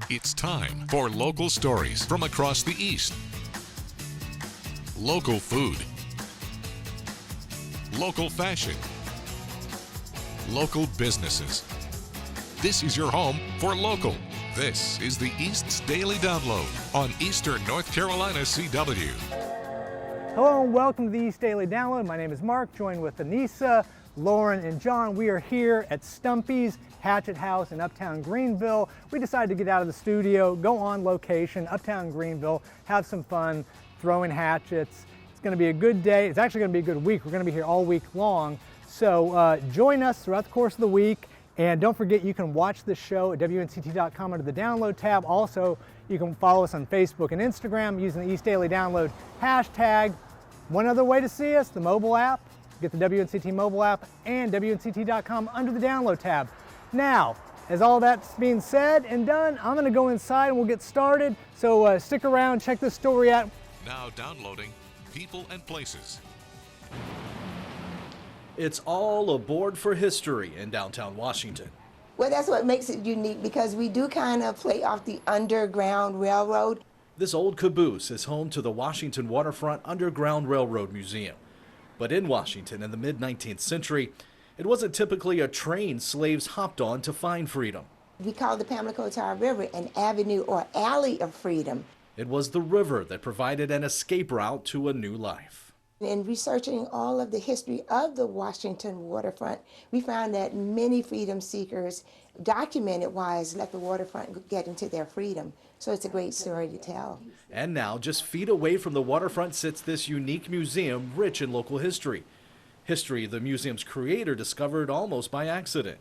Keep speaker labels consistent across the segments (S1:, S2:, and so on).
S1: It's time for local stories from across the East. Local food. Local fashion. Local businesses. This is your home for local. This is the East's Daily Download on Eastern North Carolina CW.
S2: Hello and welcome to the East Daily Download. My name is Mark, joined with Anissa, Lauren, and John. We are here at Stumpys Hatchet House in Uptown Greenville. We decided to get out of the studio, go on location, Uptown Greenville, have some fun, throwing hatchets. It's going to be a good day. It's actually going to be a good week. We're going to be here all week long. So join us throughout the course of the week. And don't forget, you can watch this show at WNCT.com under the download tab. Also, you can follow us on Facebook and Instagram using the East Daily Download hashtag. One other way to see us, the mobile app. Get the WNCT mobile app and WNCT.com under the download tab. Now, as all that's being said and done, I'm going to go inside and we'll get started. So stick around, check this story out.
S1: Now downloading People and Places.
S3: It's all aboard for history in downtown Washington.
S4: Well, that's what makes it unique, because we do kind of play off the Underground Railroad.
S3: This old caboose is home to the Washington Waterfront Underground Railroad Museum. But in Washington in the mid-19th century, it wasn't typically a train slaves hopped on to find freedom.
S4: We call the Pamlico River an avenue or alley of freedom.
S3: It was the river that provided an escape route to a new life.
S4: In researching all of the history of the Washington waterfront, we found that many freedom seekers, documented wise, let the waterfront get into their freedom. So it's a great story to tell.
S3: And now, just feet away from the waterfront sits this unique museum rich in local history. History the museum's creator discovered almost by accident.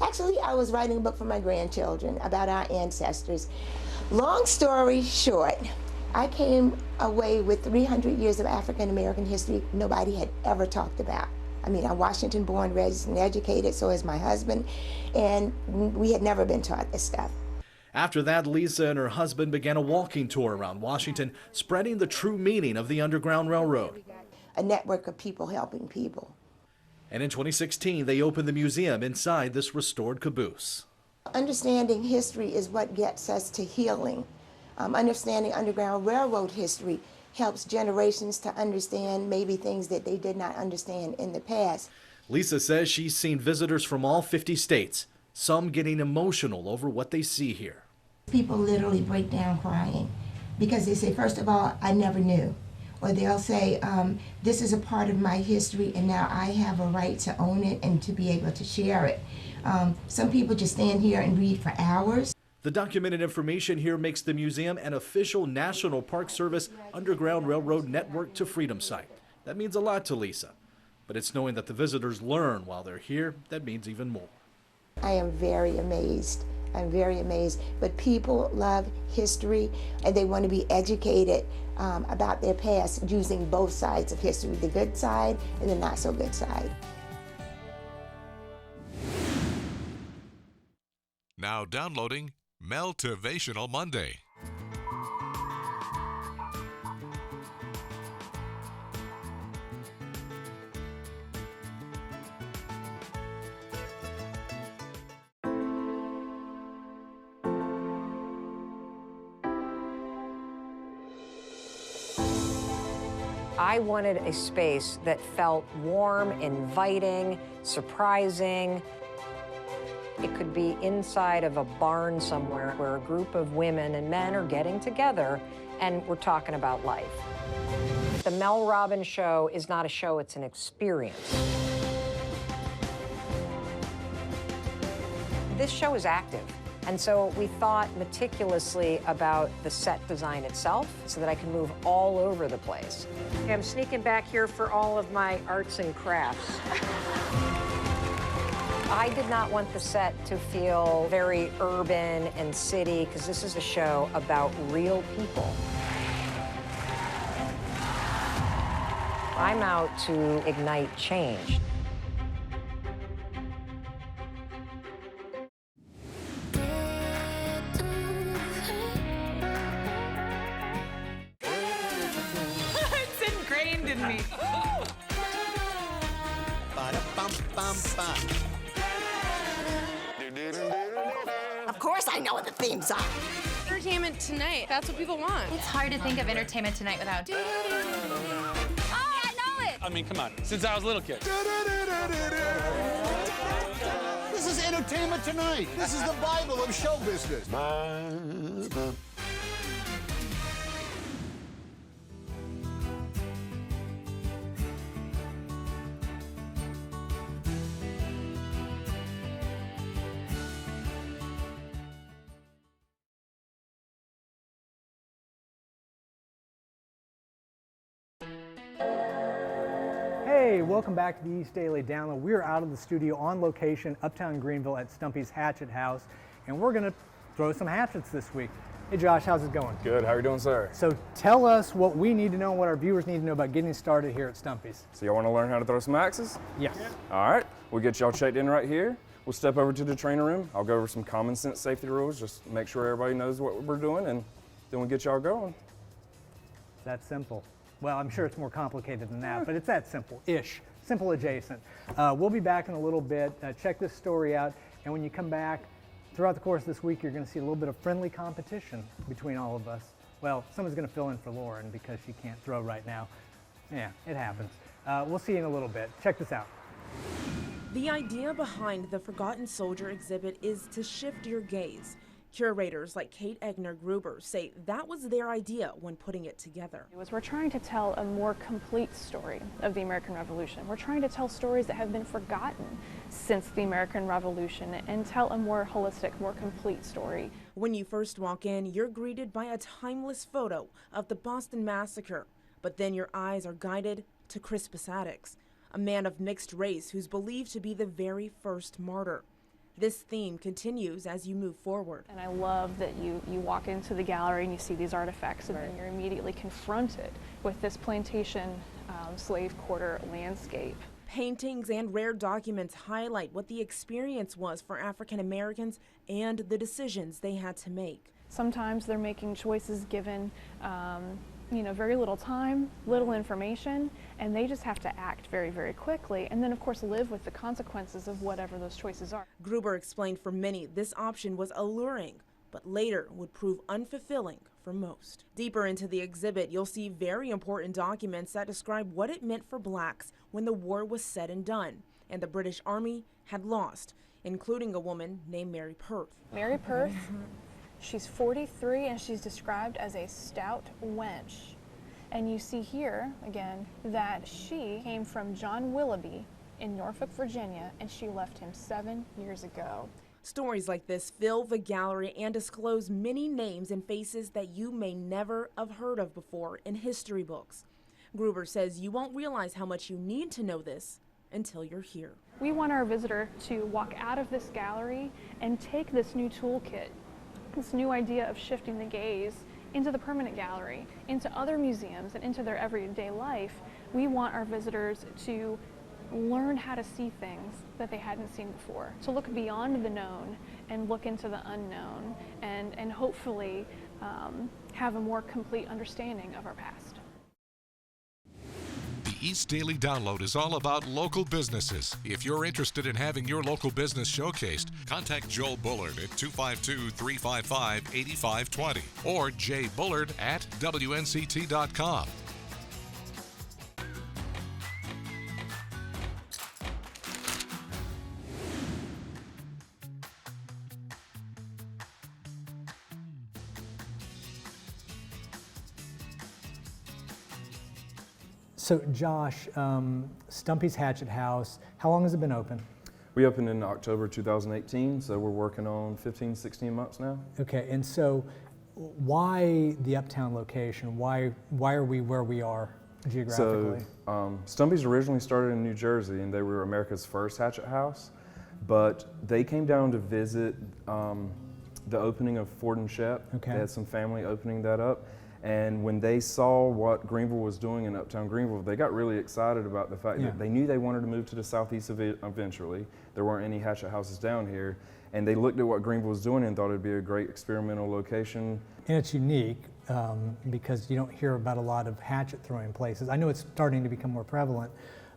S4: Actually, I was writing a book for my grandchildren about our ancestors. Long story short, I came away with 300 years of African American history nobody had ever talked about. I mean, I'm Washington born, raised, and educated, so is my husband, and we had never been taught this stuff.
S3: After that, Lisa and her husband began a walking tour around Washington, spreading the true meaning of the Underground Railroad.
S4: A network of people helping people.
S3: And in 2016, they opened the museum inside this restored caboose.
S4: Understanding history is what gets us to healing. Understanding Underground Railroad history helps generations to understand maybe things that they did not understand in the past.
S3: Lisa says she's seen visitors from all 50 states, some getting emotional over what they see here.
S4: People literally break down crying because they say, first of all, I never knew. Or they'll say, this is a part of my history and now I have a right to own it and to be able to share it. Some people just stand here and read for hours.
S3: The documented information here makes the museum an official National Park Service Underground Railroad Network to Freedom site. That means a lot to Lisa, but it's knowing that the visitors learn while they're here that means even more.
S4: I am very amazed. I'm very amazed. But people love history and they want to be educated about their past using both sides of history, the good side and the not so good side.
S1: Now downloading Meltivational Monday.
S5: I wanted a space that felt warm, inviting, surprising. It could be inside of a barn somewhere where a group of women and men are getting together and we're talking about life. The Mel Robbins Show is not a show, it's an experience. This show is active. And so we thought meticulously about the set design itself so that I can move all over the place. I'm sneaking back here for all of my arts and crafts. I did not want the set to feel very urban and city, because this is a show about real people. I'm out to ignite change.
S6: It's ingrained in me.
S7: Of course course I know what the themes are.
S6: Entertainment Tonight. That's what people want.
S8: It's hard to think of Entertainment Tonight without.
S6: Oh, I know it.
S9: I mean, come on, since I was a little kid.
S10: This is Entertainment Tonight. This is the Bible of show business.
S2: Hey, welcome back to the East Daily Download. We're out of the studio on location, uptown Greenville at Stumpys Hatchet House, and we're gonna throw some hatchets this week. Hey Josh, how's it going?
S11: Good, how are you doing, sir?
S2: So tell us what we need to know and what our viewers need to know about getting started here at Stumpys.
S11: So y'all want to learn how to throw some axes?
S2: Yes.
S11: All right, we'll get y'all checked in right here. We'll step over to the trainer room. I'll go over some common sense safety rules, just make sure everybody knows what we're doing, and then we'll get y'all going.
S2: It's that simple. Well, I'm sure it's more complicated than that, but it's that simple-ish, simple adjacent. We'll be back in a little bit. Check this story out, and when you come back, throughout the course of this week, you're going to see a little bit of friendly competition between all of us. Well, someone's going to fill in for Lauren because she can't throw right now. Yeah, it happens. We'll see you in a little bit. Check this out.
S12: The idea behind the Forgotten Soldier exhibit is to shift your gaze. Curators like Kate Egner-Gruber say that was their idea when putting it together.
S13: We're trying to tell a more complete story of the American Revolution. We're trying to tell stories that have been forgotten since the American Revolution and tell a more holistic, more complete story.
S12: When you first walk in, you're greeted by a timeless photo of the Boston Massacre, but then your eyes are guided to Crispus Attucks, a man of mixed race who's believed to be the very first martyr. This theme continues as you move forward.
S13: And I love that you walk into the gallery and you see these artifacts, and then you're immediately confronted with this plantation slave quarter landscape.
S12: Paintings and rare documents highlight what the experience was for African Americans and the decisions they had to make.
S13: Sometimes they're making choices given very little time, little information, and they just have to act very, very quickly, and then of course live with the consequences of whatever those choices are.
S12: Gruber explained for many this option was alluring, but later would prove unfulfilling for most. Deeper into the exhibit, you'll see very important documents that describe what it meant for blacks when the war was said and done, and the British Army had lost, including a woman named Mary Perth.
S13: Mary Perth, she's 43 and she's described as a stout wench. And you see here, again, that she came from John Willoughby in Norfolk, Virginia, and she left him 7 years ago.
S12: Stories like this fill the gallery and disclose many names and faces that you may never have heard of before in history books. Gruber says you won't realize how much you need to know this until you're here.
S13: We want our visitor to walk out of this gallery and take this new toolkit, this new idea of shifting the gaze into the permanent gallery, into other museums, and into their everyday life. We want our visitors to learn how to see things that they hadn't seen before, to look beyond the known and look into the unknown, and hopefully have a more complete understanding of our past.
S1: The East Daily Download is all about local businesses. If you're interested in having your local business showcased, contact Joel Bullard at 252-355-8520 or jbullard@WNCT.com.
S2: So Josh, Stumpys Hatchet House, how long has it been open?
S11: We opened in October 2018, so we're working on 15, 16 months now.
S2: Okay, and so why the uptown location? Why are we where we are geographically?
S11: So Stumpys originally started in New Jersey, and they were America's first hatchet house, but they came down to visit the opening of Ford and Shep.
S2: Okay.
S11: They had some family opening that up. And when they saw what Greenville was doing in uptown Greenville, they got really excited about the fact that they knew they wanted to move to the southeast eventually. There weren't any hatchet houses down here. And they looked at what Greenville was doing and thought it'd be a great experimental location.
S2: And it's unique because you don't hear about a lot of hatchet throwing places. I know it's starting to become more prevalent.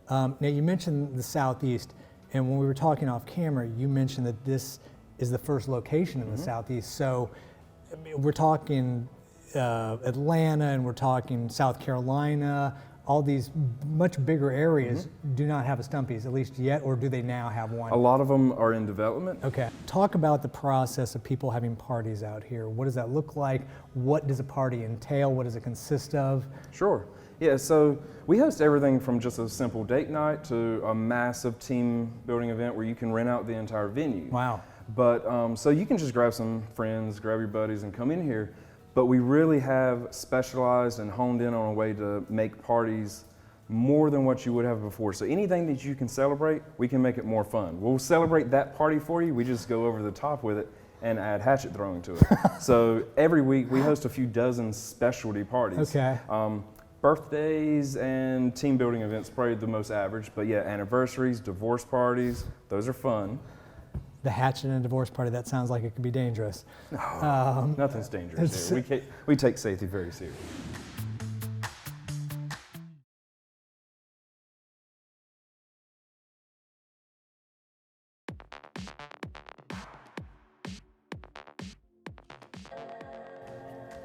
S2: Now you mentioned the southeast, and when we were talking off camera, you mentioned that this is the first location in the Southeast. So I mean, we're talking Atlanta, and we're talking South Carolina. All these much bigger areas do not have a Stumpys, at least yet, or do they now have one?
S11: A lot of them are in development.
S2: Okay. Talk about the process of people having parties out here. What does that look like? What does a party entail? What does it consist of?
S11: Sure. Yeah, so we host everything from just a simple date night to a massive team building event where you can rent out the entire venue.
S2: Wow.
S11: But so you can just grab some friends, grab your buddies, and come in here. But we really have specialized and honed in on a way to make parties more than what you would have before. So anything that you can celebrate, we can make it more fun. We'll celebrate that party for you. We just go over the top with it and add hatchet throwing to it. So every week we host a few dozen specialty parties.
S2: Okay.
S11: Birthdays and team building events, probably the most average. But yeah, anniversaries, divorce parties, those are fun.
S2: The hatchet and divorce party, that sounds like it could be dangerous.
S11: No, nothing's dangerous here. We take safety very seriously.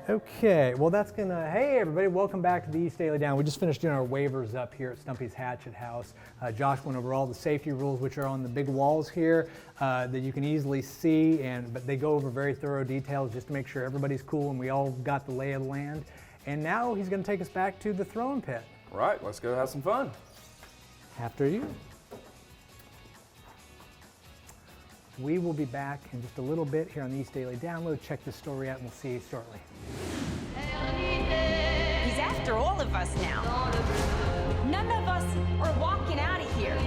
S2: Okay, well that's gonna, hey everybody, welcome back to the East Daily Down. We just finished doing our waivers up here at Stumpy's Hatchet House. Josh went over all the safety rules, which are on the big walls here that you can easily see, but they go over very thorough details just to make sure everybody's cool and we all got the lay of the land. And now he's gonna take us back to the throwing pit.
S11: Right, let's go have some fun.
S2: After you. We will be back in just a little bit here on the East Daily Download. Check this story out and we'll see you shortly.
S7: He's after all of us now. None of us are walking out of here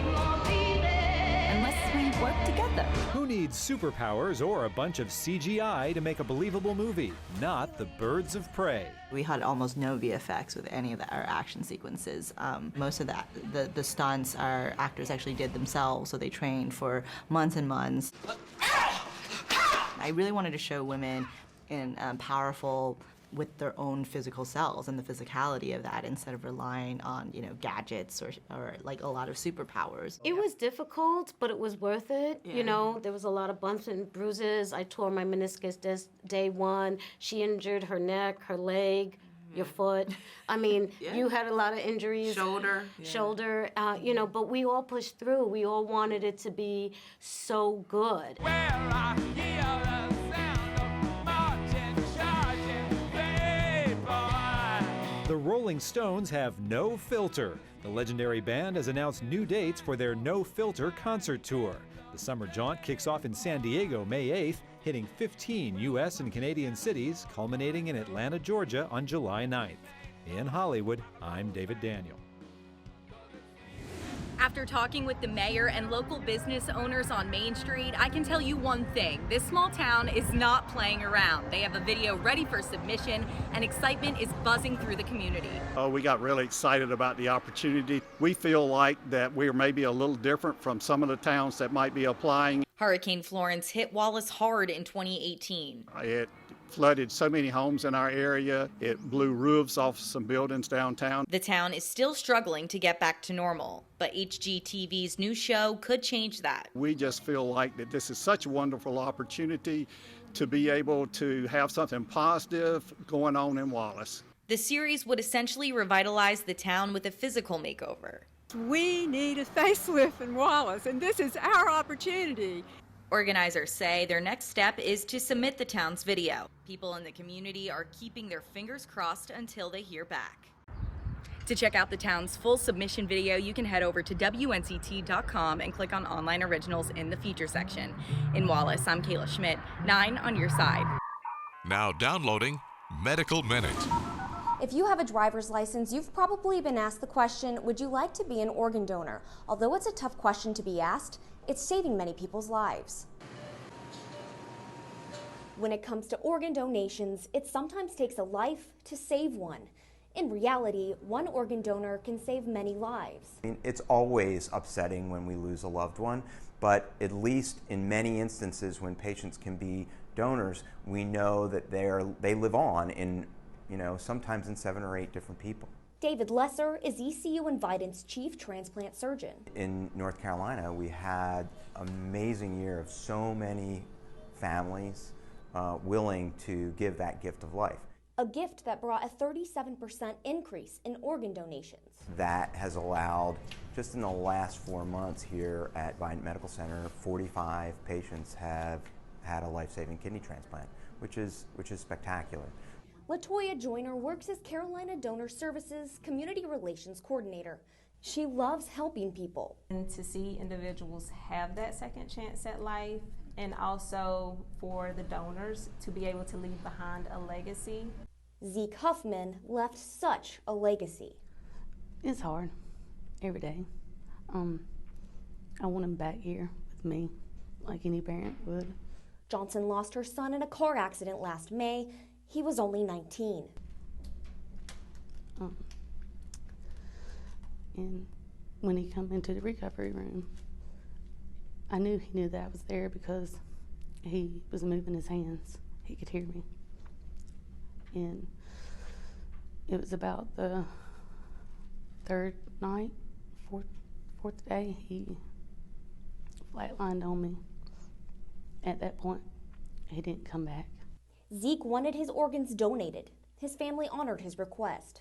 S7: unless we work together.
S14: Who needs superpowers or a bunch of CGI to make a believable movie? Not the Birds of Prey.
S15: We had almost no VFX with any of our action sequences. Most of the stunts our actors actually did themselves, so they trained for months and months. I really wanted to show women in powerful with their own physical selves and the physicality of that instead of relying on, you know, gadgets or like a lot of superpowers.
S16: It was difficult, but it was worth it. Yeah. You know, there was a lot of bumps and bruises. I tore my meniscus day one. She injured her neck, her leg, your foot. I mean, you had a lot of injuries.
S12: Shoulder.
S16: Shoulder, you know, but we all pushed through. We all wanted it to be so good.
S14: The Rolling Stones have No Filter. The legendary band has announced new dates for their No Filter concert tour. The summer jaunt kicks off in San Diego May 8th, hitting 15 U.S. and Canadian cities, culminating in Atlanta, Georgia on July 9th. In Hollywood, I'm David Daniel.
S17: After talking with the mayor and local business owners on Main Street, I can tell you one thing. This small town is not playing around. They have a video ready for submission, and excitement is buzzing through the community.
S18: We got really excited about the opportunity. We feel like that we're maybe a little different from some of the towns that might be applying.
S17: Hurricane Florence hit Wallace hard in 2018.
S18: It flooded so many homes in our area. It blew roofs off some buildings downtown.
S17: The town is still struggling to get back to normal, but HGTV's new show could change that.
S18: We just feel like that this is such a wonderful opportunity to be able to have something positive going on in Wallace.
S17: The series would essentially revitalize the town with a physical makeover.
S19: We need a facelift in Wallace, and this is our opportunity.
S17: Organizers say their next step is to submit the town's video. People in the community are keeping their fingers crossed until they hear back. To check out the town's full submission video, you can head over to WNCT.com and click on Online Originals in the feature section. In Wallace, I'm Kayla Schmidt, 9 on your side.
S1: Now downloading Medical Minute.
S20: If you have a driver's license, you've probably been asked the question, would you like to be an organ donor? Although it's a tough question to be asked, it's saving many people's lives. When it comes to organ donations, it sometimes takes a life to save one. In reality, one organ donor can save many lives.
S21: It's always upsetting when we lose a loved one, but at least in many instances when patients can be donors, we know that they live on in, sometimes in 7 or 8 different people.
S20: David Lesser is ECU and Vidant's chief transplant surgeon.
S21: In North Carolina, we had an amazing year of so many families willing to give that gift of life.
S20: A gift that brought a 37% increase in organ donations.
S21: That has allowed, just in the last 4 months here at Vidant Medical Center, 45 patients have had a life-saving kidney transplant, which is spectacular.
S20: LaToya Joyner works as Carolina Donor Services Community Relations Coordinator. She loves helping people.
S3: And to see individuals have that second chance at life, and also for the donors to be able to leave behind a legacy.
S20: Zeke Huffman left such a legacy.
S22: It's hard every day. I want him back here with me, like any parent would.
S20: Johnson lost her son in a car accident last May. He was only 19.
S22: And when he come into the recovery room, I knew he knew that I was there because he was moving his hands. He could hear me. And it was about the third night, fourth day, he flatlined on me. At that point, he didn't come back.
S20: Zeke wanted his organs donated. His family honored his request.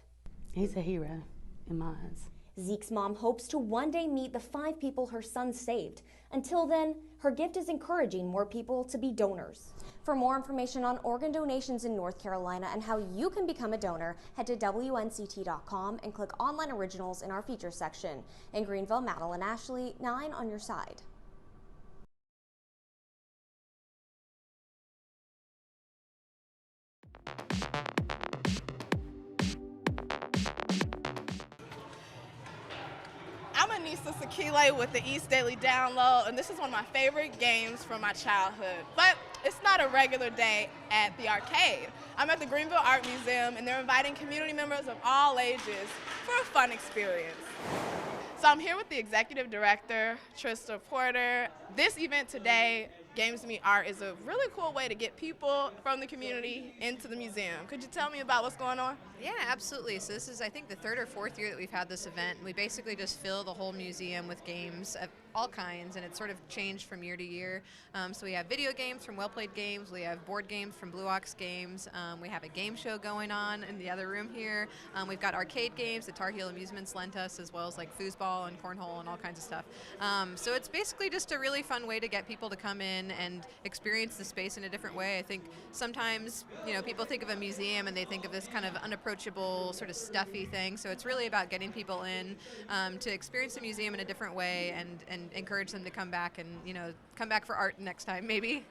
S22: He's a hero in my eyes.
S20: Zeke's mom hopes to one day meet the 5 people her son saved. Until then, her gift is encouraging more people to be donors. For more information on organ donations in North Carolina and how you can become a donor, head to WNCT.com and click Online Originals in our features section. In Greenville, Madeline Ashley, 9 on your side.
S23: I'm Anissa Sakile with the East Daily Download, and this is one of my favorite games from my childhood. But it's not a regular day at the arcade. I'm at the Greenville Art Museum, and they're inviting community members of all ages for a fun experience. So I'm here with the executive director, Trista Porter. This event today, Games Meet Art, is a really cool way to get people from the community into the museum. Could you tell me about what's going on?
S24: Yeah, absolutely. So this is, I think, the 3rd or 4th year that we've had this event. We basically just fill the whole museum with games of all kinds, and it's sort of changed from year to year. So we have video games from Well Played Games. We have board games from Blue Ox Games. We have a game show going on in the other room here. We've got arcade games that Tar Heel Amusements lent us, as well as like foosball and cornhole and all kinds of stuff. So it's basically just a really fun way to get people to come in and experience the space in a different way. I think sometimes, you know, people think of a museum and they think of this kind of unapproachable, sort of stuffy thing. So it's really about getting people in to experience the museum in a different way and encourage them to come back and, you know, come back for art next time, maybe.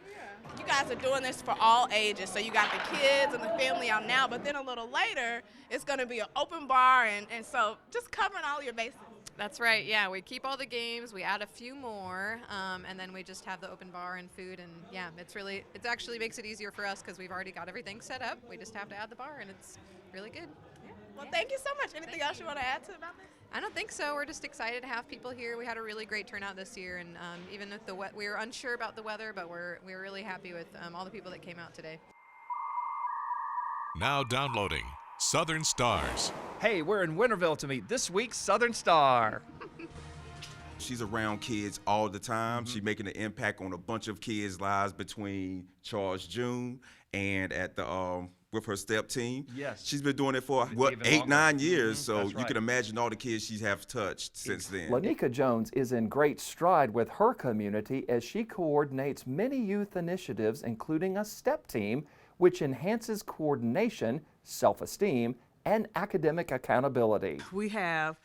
S23: You guys are doing this for all ages, so you got the kids and the family out now, but then a little later, it's going to be an open bar, and so just covering all your bases.
S24: That's right, yeah, we keep all the games, we add a few more, and then we just have the open bar and food, and yeah, it actually makes it easier for us because we've already got everything set up. We just have to add the bar, and it's really good.
S23: Yeah. Well, thank you so much. Anything else you want to add to about this?
S24: I don't think so. We're just excited to have people here. We had a really great turnout this year, and even with we were unsure about the weather, but we're really happy with all the people that came out today.
S1: Now downloading Southern Stars.
S25: Hey, we're in Winterville to meet this week's Southern Star.
S26: She's around kids all the time. She's making an impact on a bunch of kids' lives between Charles June and at the with her step team.
S25: Yes.
S26: She's been doing it for, 8, 9 years, so you can imagine all the kids she has touched since then.
S27: Lanika Jones is in great stride with her community as she coordinates many youth initiatives, including a step team, which enhances coordination, self-esteem, and academic accountability.
S28: We have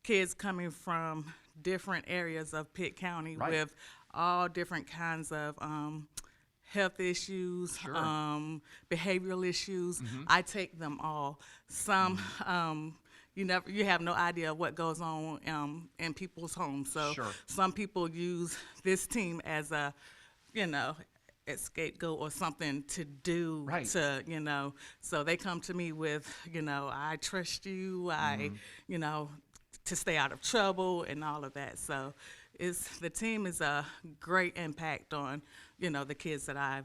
S28: kids coming from different areas of Pitt County with all different kinds of health issues, behavioral issues. I take them all. Some, you have no idea what goes on in people's homes. So some people use this team as a, a scapegoat or something to do to, so they come to me with, I trust you, to stay out of trouble and all of that. So the team is a great impact on, the kids that I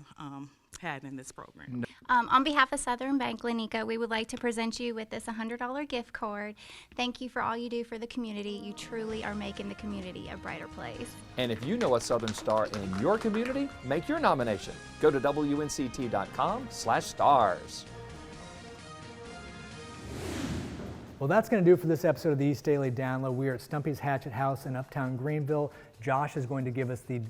S28: had in this program.
S4: On behalf of Southern Bank, Lanika, we would like to present you with this $100 gift card. Thank you for all you do for the community. You truly are making the community a brighter place.
S27: And if you know a Southern Star in your community, make your nomination. Go to WNCT.com/stars.
S2: Well, that's going to do it for this episode of the East Daily Download. We are at Stumpy's Hatchet House in Uptown Greenville. Josh is going to give us the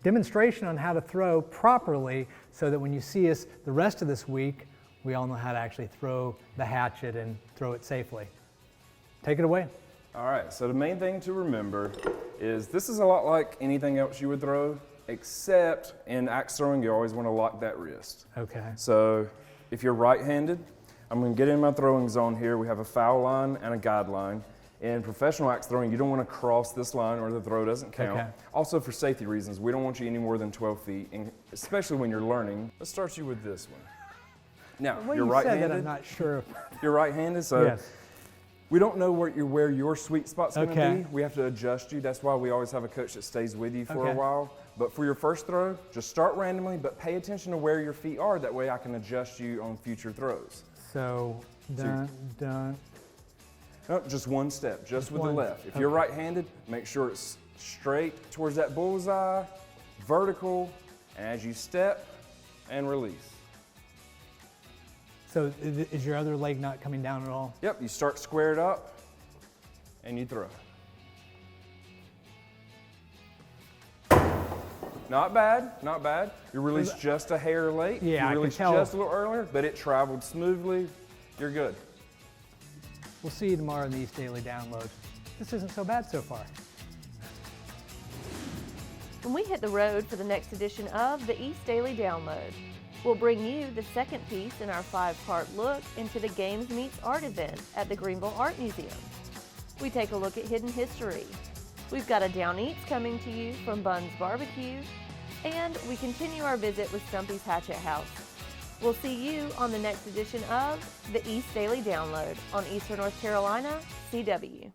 S2: demonstration on how to throw properly so that when you see us the rest of this week, we all know how to actually throw the hatchet and throw it safely. Take it away.
S5: All right, so the main thing to remember is this is a lot like anything else you would throw, except in axe throwing, you always want to lock that wrist.
S2: Okay.
S5: So if you're right-handed, I'm going to get in my throwing zone here. We have a foul line and a guide line. In professional axe throwing, you don't want to cross this line or the throw doesn't count.
S2: Okay.
S5: Also for safety reasons, we don't want you any more than 12 feet, and especially when you're learning. Let's start you with this one. Now,
S2: Well,
S5: you're
S2: you
S5: right-handed.
S2: said that, I'm not sure.
S5: You're right-handed, so
S2: Yes.
S5: we don't know where your sweet spot's going to
S2: Okay.
S5: be. We have to adjust you. That's why we always have a coach that stays with you for
S2: Okay.
S5: a while. But for your first throw, just start randomly, but pay attention to where your feet are. That way I can adjust you on future throws.
S2: So, dun, dun.
S5: No, just one step, just with
S2: one.
S5: the left. If you're
S2: Okay.
S5: right-handed, make sure it's straight towards that bullseye, vertical, and as you step and release.
S2: So is your other leg not coming down at all?
S5: Yep, you start squared up and you throw. Not bad, not bad. You released just a hair late.
S2: Yeah, I
S5: you
S2: can
S5: released
S2: tell.
S5: just a little earlier, but it traveled smoothly. You're good.
S2: We'll see you tomorrow in the East Daily Download. This isn't so bad so far.
S6: When we hit the road for the next edition of the East Daily Download, we'll bring you the second piece in our 5-part look into the Games Meets Art event at the Greenville Art Museum. We take a look at hidden history. We've got a Down Eats coming to you from Bun's Barbecue, and we continue our visit with Stumpy's Hatchet House. We'll see you on the next edition of the East Daily Download on Eastern North Carolina CW.